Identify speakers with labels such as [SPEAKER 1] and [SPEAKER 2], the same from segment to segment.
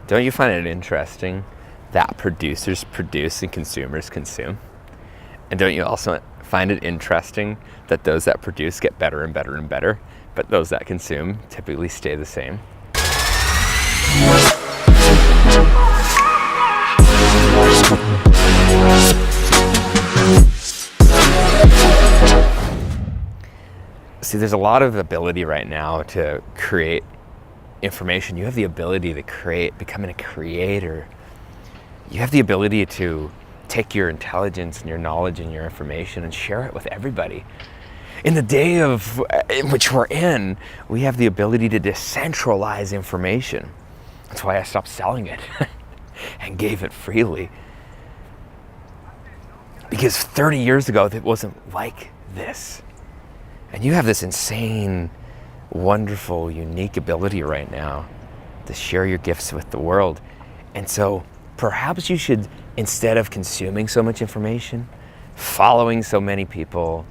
[SPEAKER 1] Don't you find it interesting that producers produce and consumers consume? And don't you also find it interesting that those that produce get better and better and better, but those that consume typically stay the same? See, there's a lot of ability right now to create information. You have the ability to create, becoming a creator. You have the ability to take your intelligence and your knowledge and your information and share it with everybody. In the day in which we're in, we have the ability to decentralize information. That's why I stopped selling it and gave it freely. Because 30 years ago, it wasn't like this. And you have this insane, wonderful, unique ability right now to share your gifts with the world. And so perhaps you should, instead of consuming so much information, following so many people,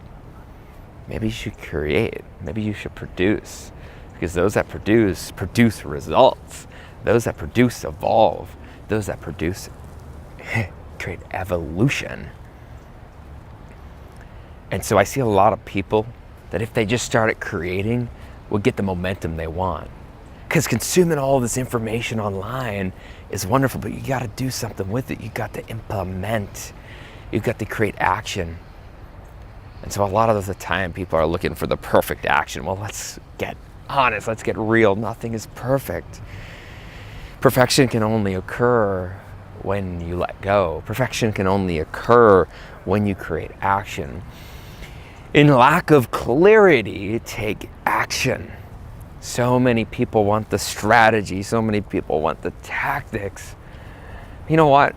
[SPEAKER 1] maybe you should create, maybe you should produce. Because those that produce results. Those that produce evolve. Those that produce create evolution. And so I see a lot of people that if they just started creating, will get the momentum they want. Because consuming all this information online is wonderful, but you got to do something with it. You got to implement. You got to create action. And so a lot of the time people are looking for the perfect action. Well, let's get honest, let's get real. Nothing is perfect. Perfection can only occur when you let go. Perfection can only occur when you create action. In lack of clarity, take action. So many people want the strategy. So many people want the tactics. You know what?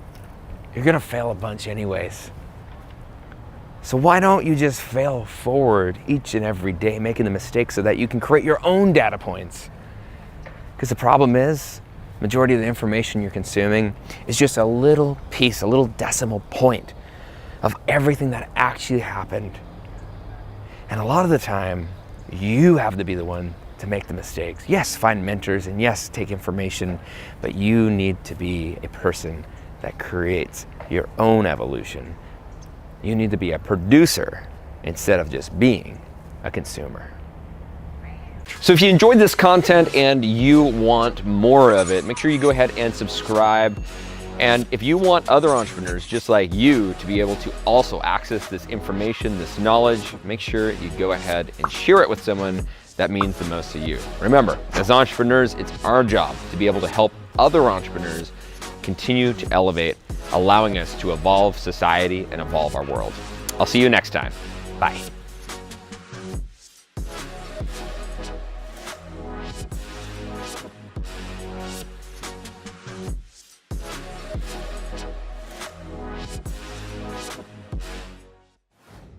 [SPEAKER 1] You're gonna fail a bunch anyways. So why don't you just fail forward each and every day, making the mistakes so that you can create your own data points? Because the problem is, majority of the information you're consuming is just a little piece, a little decimal point of everything that actually happened. And a lot of the time, you have to be the one to make the mistakes. Yes, find mentors, and yes, take information, but you need to be a person that creates your own evolution. You need to be a producer instead of just being a consumer. So if you enjoyed this content and you want more of it, make sure you go ahead and subscribe. And if you want other entrepreneurs just like you to be able to also access this information, this knowledge, make sure you go ahead and share it with someone that means the most to you. Remember, as entrepreneurs, it's our job to be able to help other entrepreneurs continue to elevate, allowing us to evolve society and evolve our world. I'll see you next time. Bye.